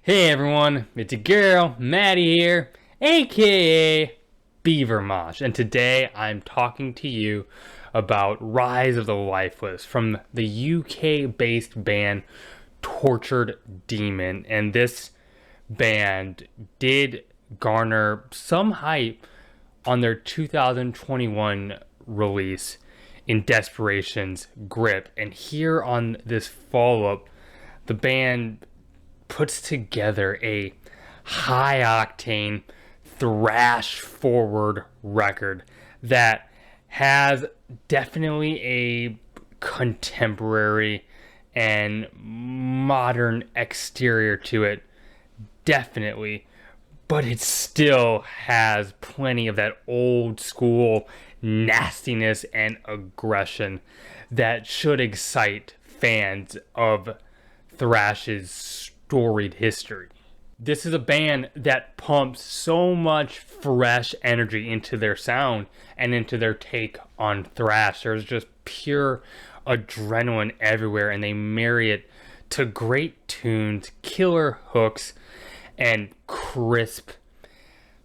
Hey everyone, it's your girl, Maddie here, aka Beaver Mosh, and today I'm talking to you about Rise of the Lifeless from the UK-based band Tortured Demon, and this band did garner some hype on their 2021 release in Desperation's Grip, and here on this follow-up, the band puts together a high octane thrash forward record that has definitely a contemporary and modern exterior to it, definitely, but it still has plenty of that old school nastiness and aggression that should excite fans of thrash's storied history. This is a band that pumps so much fresh energy into their sound and into their take on thrash. There's just pure adrenaline everywhere, and they marry it to great tunes, killer hooks, and crisp,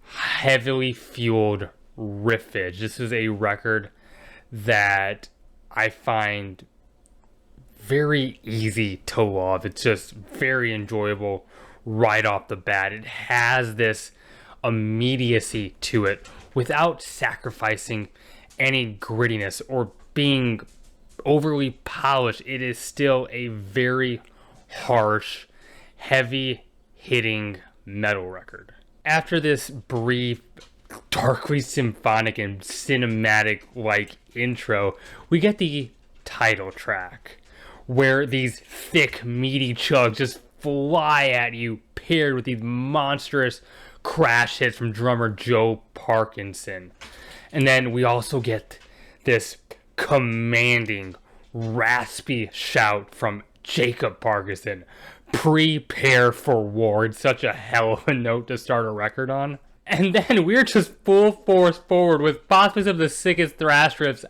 heavily fueled riffage. This is a record that I find very easy to love. It's just very enjoyable right off the bat. It has this immediacy to it without sacrificing any grittiness or being overly polished. It is still a very harsh, heavy hitting metal record. After this brief, darkly symphonic and cinematic like intro, we get the title track, where these thick, meaty chugs just fly at you, paired with these monstrous crash hits from drummer Joe Parkinson. And then we also get this commanding, raspy shout from Jacob Parkinson. Prepare for war. It's such a hell of a note to start a record on. And then we're just full force forward with possibly some of the sickest thrash riffs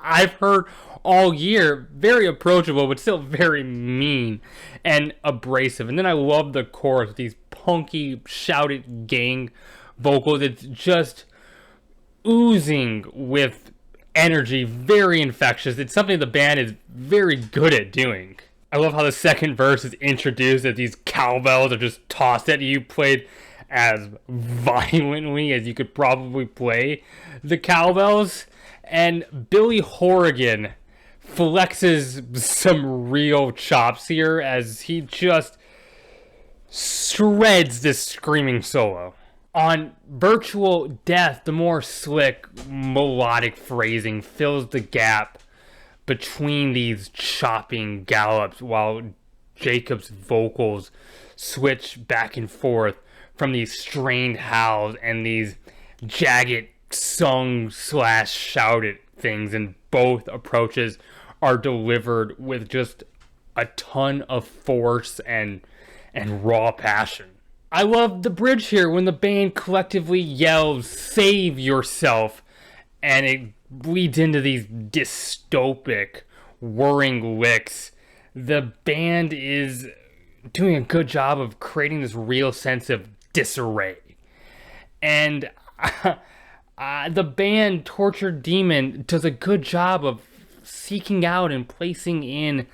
I've heard all year. Very approachable, but still very mean and abrasive. And then I love the chorus with these punky, shouted gang vocals. It's just oozing with energy, very infectious. It's something the band is very good at doing. I love how the second verse is introduced as these cowbells are just tossed at you, played as violently as you could probably play the cowbells. And Billy Horrigan flexes some real chops here as he just shreds this screaming solo. On Virtual Death, the more slick melodic phrasing fills the gap between these chopping gallops while Jacob's vocals switch back and forth from these strained howls and these jagged sung slash shouted things, and both approaches are delivered with just a ton of force and raw passion. I love the bridge here when the band collectively yells, "Save yourself," and it bleeds into these dystopic, whirring licks. The band is doing a good job of creating this real sense of disarray. And the band Tortured Demon does a good job of seeking out and placing in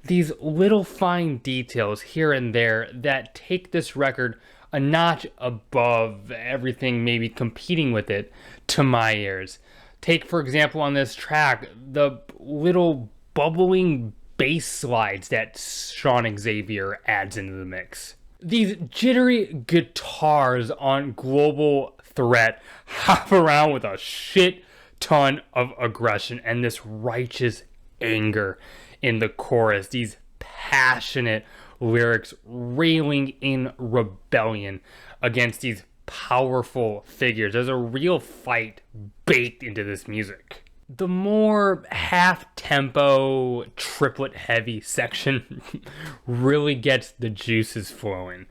these little fine details here and there that take this record a notch above everything maybe competing with it to my ears. Take, for example, on this track, the little bubbling bass slides that Sean Xavier adds into the mix. These jittery guitars on Global Threat hop around with a shit ton of aggression and this righteous anger in the chorus. These passionate lyrics railing in rebellion against these powerful figures. There's a real fight baked into this music. The more half-tempo, triplet-heavy section really gets the juices flowing.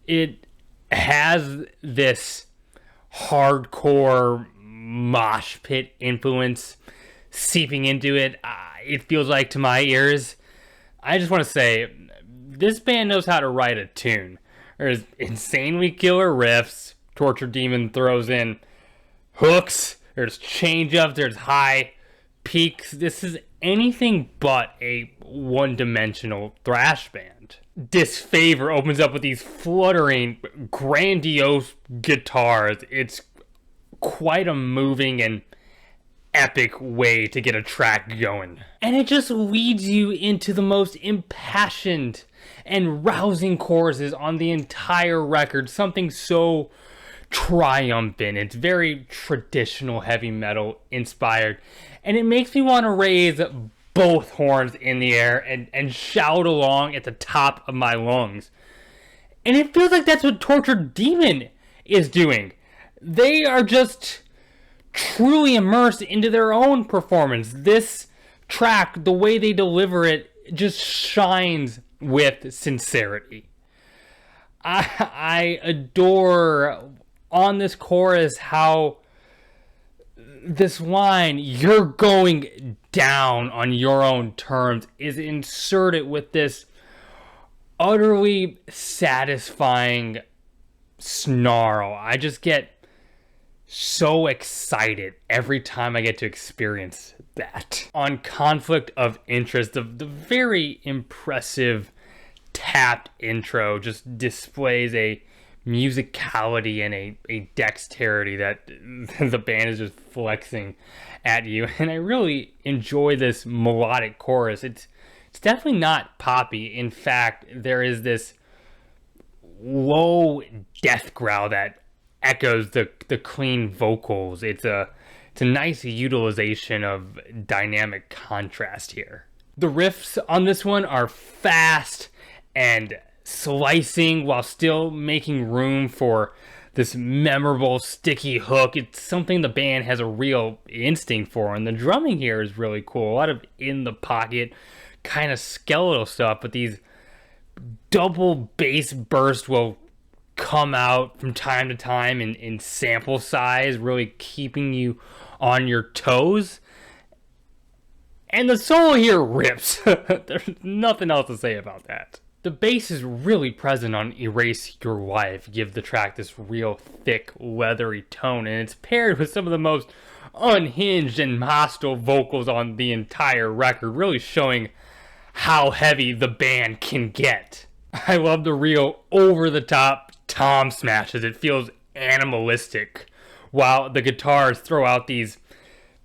It has this hardcore mosh pit influence seeping into it. It feels like to my ears. I just want to say, this band knows how to write a tune. There's insanely killer riffs. Torture Demon throws in hooks. There's change-ups. There's high peaks. This is anything but a one-dimensional thrash band. Disfavor opens up with these fluttering, grandiose guitars. It's quite a moving and epic way to get a track going. And it just leads you into the most impassioned and rousing choruses on the entire record. Something so triumphant. It's very traditional heavy metal inspired. And it makes me want to raise both horns in the air and shout along at the top of my lungs. And it feels like that's what Torture Demon is doing. They are just truly immersed into their own performance. This track, the way they deliver it, just shines with sincerity. I adore on this chorus how this line, "you're going down on your own terms," is inserted with this utterly satisfying snarl. I just get so excited every time I get to experience that. On Conflict of Interest, the very impressive tapped intro just displays a musicality and a dexterity that the band is just flexing at you. And I really enjoy this melodic chorus. It's definitely not poppy. In fact, there is this low death growl that echoes the clean vocals. It's a nice utilization of dynamic contrast here. The riffs on this one are fast and slicing while still making room for this memorable sticky hook. It's something the band has a real instinct for, and the drumming here is really cool. A lot of in the pocket kind of skeletal stuff, but these double bass bursts will come out from time to time in sample size, really keeping you on your toes. And the solo here rips. There's nothing else to say about that. The bass is really present on Erase Your Life, give the track this real thick, leathery tone, and it's paired with some of the most unhinged and hostile vocals on the entire record, really showing how heavy the band can get. I love the real over-the-top tom smashes. It feels animalistic, while the guitars throw out these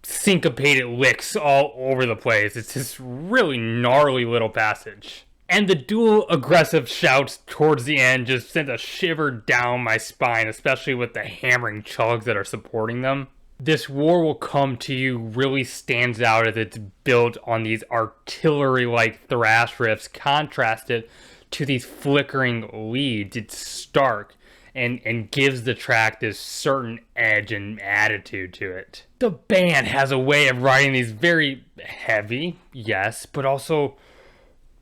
syncopated licks all over the place. It's this really gnarly little passage. And the dual aggressive shouts towards the end just sent a shiver down my spine, especially with the hammering chugs that are supporting them. This War Will Come to You really stands out as it's built on these artillery-like thrash riffs contrasted to these flickering leads. It's stark and gives the track this certain edge and attitude to it. The band has a way of writing these very heavy, yes, but also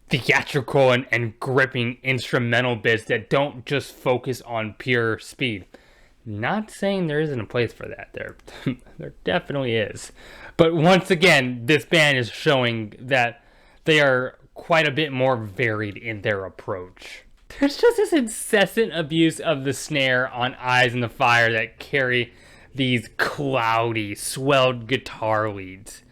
theatrical and gripping instrumental bits that don't just focus on pure speed. Not saying there isn't a place for that. There definitely is. But once again, this band is showing that they are quite a bit more varied in their approach. There's just this incessant abuse of the snare on Eyes in the Fire that carry these cloudy, swelled guitar leads.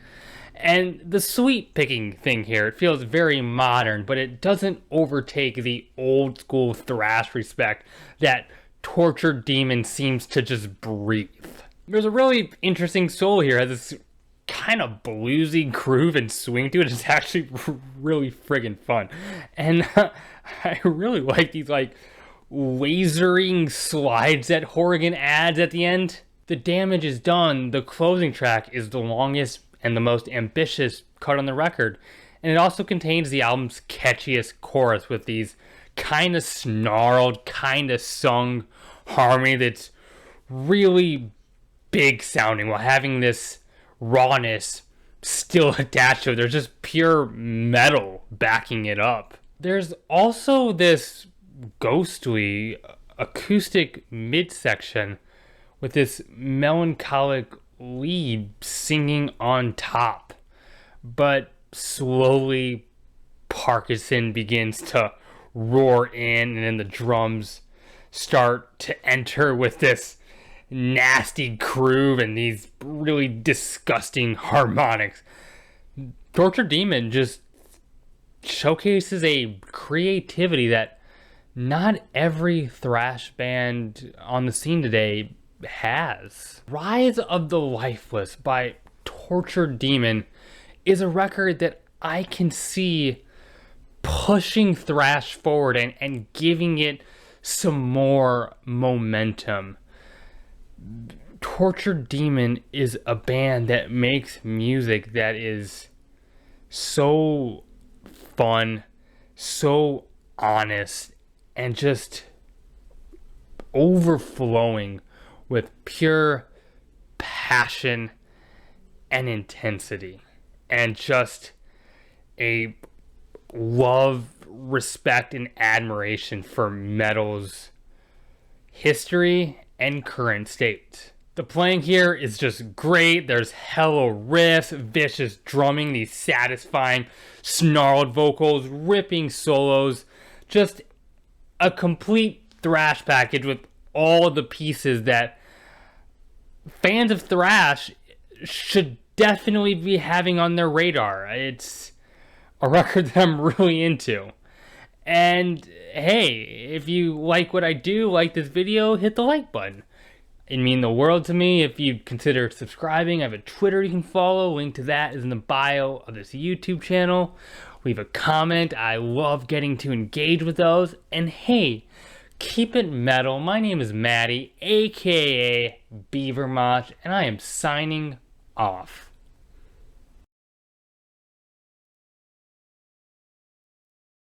And the sweep picking thing here, it feels very modern, but it doesn't overtake the old school thrash respect that Torture Demon seems to just breathe. There's a really interesting solo here. It has this kind of bluesy groove and swing to it. It's actually really friggin' fun. And I really like these like lasering slides that Horrigan adds at the end. The Damage Is Done, the closing track, is the longest and the most ambitious cut on the record. And it also contains the album's catchiest chorus with these kind of snarled, kind of sung harmony that's really big sounding while having this rawness still attached to it. There's just pure metal backing it up. There's also this ghostly acoustic midsection with this melancholic lead singing on top, but slowly Parkinson begins to roar in, and then the drums start to enter with this nasty groove and these really disgusting harmonics. Tortured Demon just showcases a creativity that not every thrash band on the scene today has. Rise of the Lifeless by Tortured Demon is a record that I can see pushing thrash forward and giving it some more momentum. Tortured Demon is a band that makes music that is so fun, so honest, and just overflowing with pure passion and intensity, and just a love, respect, and admiration for metal's history and current state. The playing here is just great. There's hella riffs, vicious drumming, these satisfying snarled vocals, ripping solos, just a complete thrash package with all the pieces that fans of thrash should definitely be having on their radar. It's a record that I'm really into. And hey, if you like what I do, like this video, hit the like button. It'd mean the world to me if you'd consider subscribing. I have a Twitter you can follow. Link to that is in the bio of this YouTube channel. Leave a comment. I love getting to engage with those. And hey, keep it metal. My name is Maddie, aka Beaver Mosh, and I am signing off.